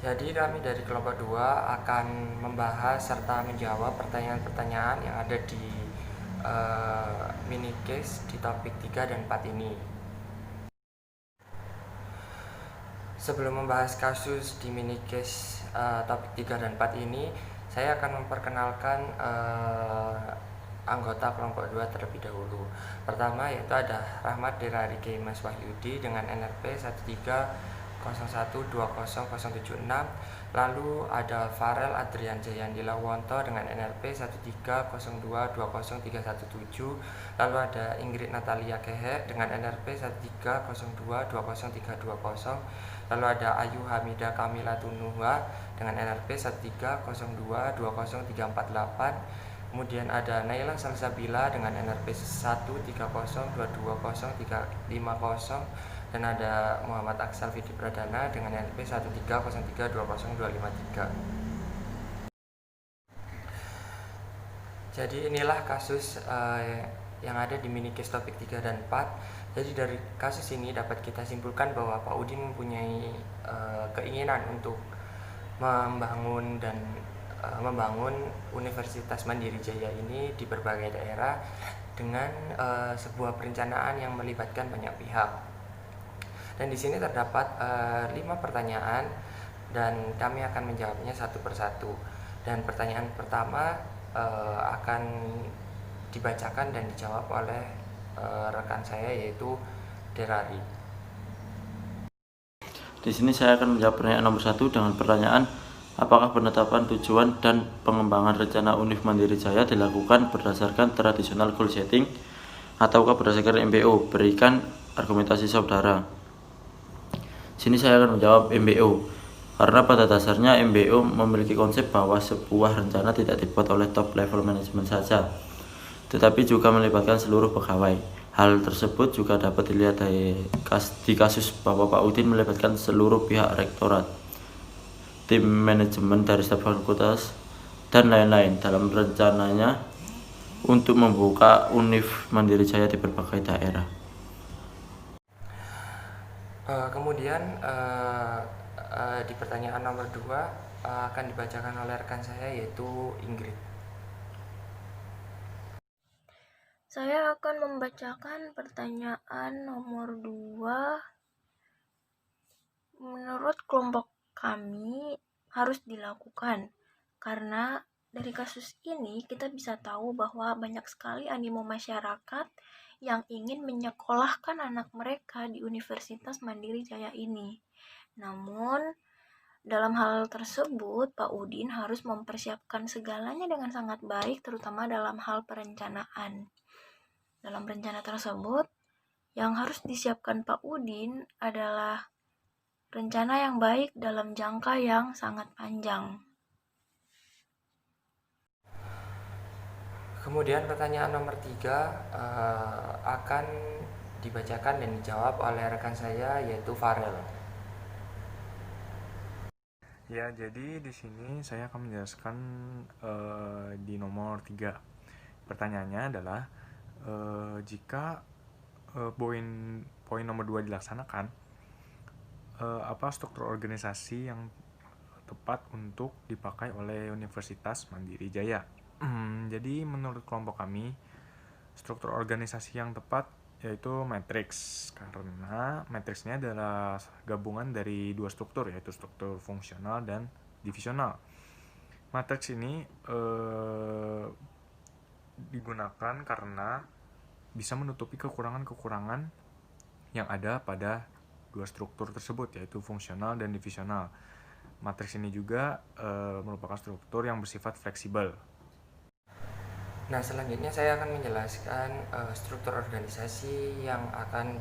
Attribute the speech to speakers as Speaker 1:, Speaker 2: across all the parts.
Speaker 1: Jadi kami dari kelompok 2 akan membahas serta menjawab pertanyaan-pertanyaan yang ada di mini case di topik 3 dan 4 ini. Sebelum membahas kasus di mini case topik 3 dan 4 ini, saya akan memperkenalkan anggota kelompok 2 terlebih dahulu. Pertama yaitu ada Rahmat Derari Mas Wahyudi dengan NRP 1301200076. Lalu ada Farel Adrian Jayandila Wonto dengan NRP 1302203117. Lalu ada Ingrid Natalia Kehe dengan NRP 1302200320. Lalu ada Ayu Hamida Kamila Tunuha dengan NRP 1302200348. Kemudian ada Naila Salsabila dengan NRP 1302203500. Dan ada Muhammad Aksal Fidi Pradana dengan NRP 1303200253. Jadi inilah kasus yang ada di mini case topik 3 dan 4. Jadi dari kasus ini dapat kita simpulkan bahwa Pak Udin mempunyai keinginan untuk membangun Universitas Mandiri Jaya ini di berbagai daerah dengan sebuah perencanaan yang melibatkan banyak pihak. Dan di sini terdapat 5 pertanyaan dan kami akan menjawabnya satu persatu. Dan pertanyaan pertama akan dibacakan dan dijawab oleh rekan saya yaitu Derari.
Speaker 2: Di sini saya akan menjawab pertanyaan nomor 1 dengan pertanyaan, apakah penetapan tujuan dan pengembangan rencana Univ Mandiri Jaya dilakukan berdasarkan tradisional goal setting ataukah berdasarkan MBO? Berikan argumentasi saudara. Di sini saya akan menjawab MBO. Karena pada dasarnya MBO memiliki konsep bahwa sebuah rencana tidak dibuat oleh top level manajemen saja, tetapi juga melibatkan seluruh pegawai. Hal tersebut juga dapat dilihat di kasus bahwa Pak Udin melibatkan seluruh pihak rektorat, tim manajemen dari staf fakultas, dan lain-lain dalam rencananya untuk membuka Univ Mandiri Jaya di berbagai daerah.
Speaker 1: Kemudian di pertanyaan nomor 2 akan dibacakan oleh rekan saya yaitu Ingrid.
Speaker 3: Saya akan membacakan pertanyaan nomor 2. Menurut kelompok kami harus dilakukan karena dari kasus ini kita bisa tahu bahwa banyak sekali animo masyarakat yang ingin menyekolahkan anak mereka di Universitas Mandiri Jaya ini. Namun dalam hal tersebut, Pak Udin harus mempersiapkan segalanya dengan sangat baik, terutama dalam hal perencanaan. Dalam rencana tersebut, yang harus disiapkan Pak Udin adalah rencana yang baik dalam jangka yang sangat panjang.
Speaker 1: Kemudian pertanyaan nomor 3 akan dibacakan dan dijawab oleh rekan saya yaitu Farel.
Speaker 4: Ya, jadi di sini saya akan menjelaskan di nomor 3. Pertanyaannya adalah jika poin nomor 2 dilaksanakan, apa struktur organisasi yang tepat untuk dipakai oleh Universitas Mandiri Jaya? Jadi menurut kelompok kami, struktur organisasi yang tepat yaitu matriks, karena matriksnya adalah gabungan dari 2 struktur, yaitu struktur fungsional dan divisional. Matriks ini digunakan karena bisa menutupi kekurangan-kekurangan yang ada pada 2 struktur tersebut, yaitu fungsional dan divisional. Matriks ini juga merupakan struktur yang bersifat fleksibel.
Speaker 1: Nah, selanjutnya saya akan menjelaskan struktur organisasi yang akan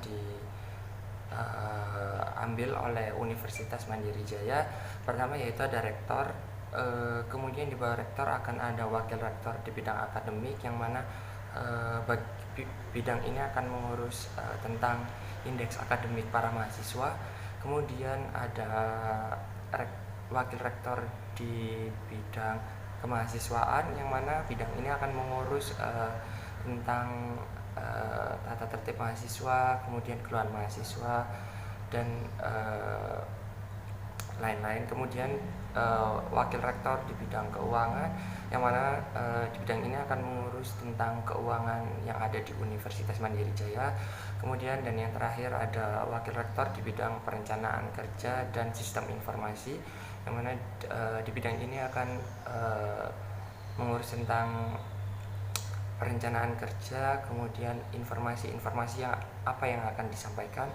Speaker 1: diambil oleh Universitas Mandiri Jaya. Pertama yaitu ada rektor, kemudian di bawah rektor akan ada wakil rektor di bidang akademik, yang mana bidang ini akan mengurus tentang indeks akademik para mahasiswa. Kemudian ada wakil rektor di bidang kemahasiswaan, yang mana bidang ini akan mengurus tentang tata tertib mahasiswa, kemudian keluhan mahasiswa, dan lain-lain. Kemudian wakil rektor di bidang keuangan, yang mana di bidang ini akan mengurus tentang keuangan yang ada di Universitas Mandiri Jaya. Kemudian dan yang terakhir ada wakil rektor di bidang perencanaan kerja dan sistem informasi, yang mana di bidang ini akan mengurus tentang perencanaan kerja, kemudian informasi-informasi apa yang akan disampaikan.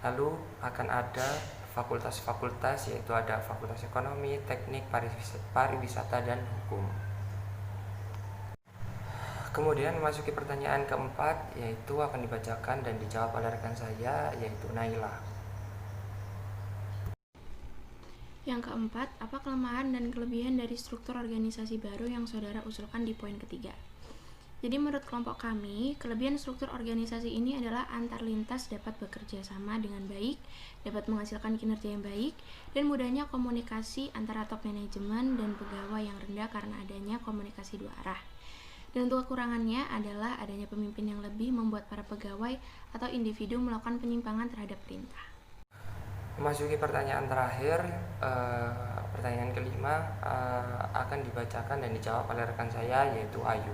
Speaker 1: Lalu akan ada fakultas-fakultas, yaitu ada fakultas ekonomi, teknik, pariwisata, dan hukum. Kemudian memasuki pertanyaan keempat, yaitu akan dibacakan dan dijawab oleh rekan saya, yaitu Naila.
Speaker 5: Yang keempat, apa kelemahan dan kelebihan dari struktur organisasi baru yang saudara usulkan di poin ketiga? Jadi menurut kelompok kami, kelebihan struktur organisasi ini adalah antar lintas dapat bekerja sama dengan baik, dapat menghasilkan kinerja yang baik, dan mudahnya komunikasi antara top manajemen dan pegawai yang rendah karena adanya komunikasi dua arah. Dan untuk kekurangannya adalah adanya pemimpin yang lebih membuat para pegawai atau individu melakukan penyimpangan terhadap perintah.
Speaker 1: Memasuki pertanyaan terakhir, pertanyaan kelima akan dibacakan dan dijawab oleh rekan saya, yaitu Ayu.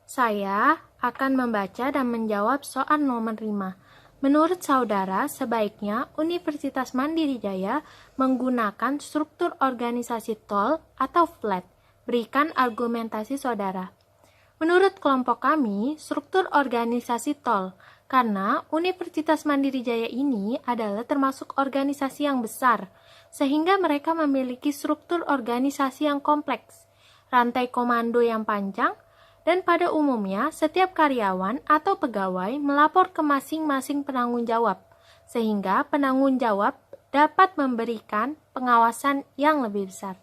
Speaker 3: Saya akan membaca dan menjawab soal nomor 5. Menurut saudara, sebaiknya Universitas Mandiri Jaya menggunakan struktur organisasi TOL atau flat. Berikan argumentasi saudara. Menurut kelompok kami, struktur organisasi TOL, karena Universitas Mandiri Jaya ini adalah termasuk organisasi yang besar, sehingga mereka memiliki struktur organisasi yang kompleks, rantai komando yang panjang, dan pada umumnya setiap karyawan atau pegawai melapor ke masing-masing penanggung jawab, sehingga penanggung jawab dapat memberikan pengawasan yang lebih besar.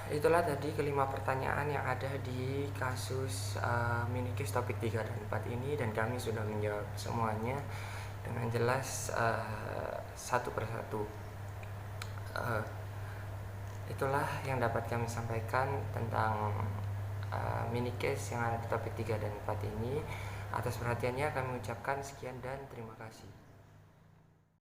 Speaker 1: Itulah tadi kelima pertanyaan yang ada di kasus minikis topik 3 dan 4 ini, dan kami sudah menjawab semuanya dengan jelas satu persatu. Itulah yang dapat kami sampaikan tentang minikis yang ada di topik 3 dan 4 ini. Atas perhatiannya kami ucapkan sekian dan terima kasih.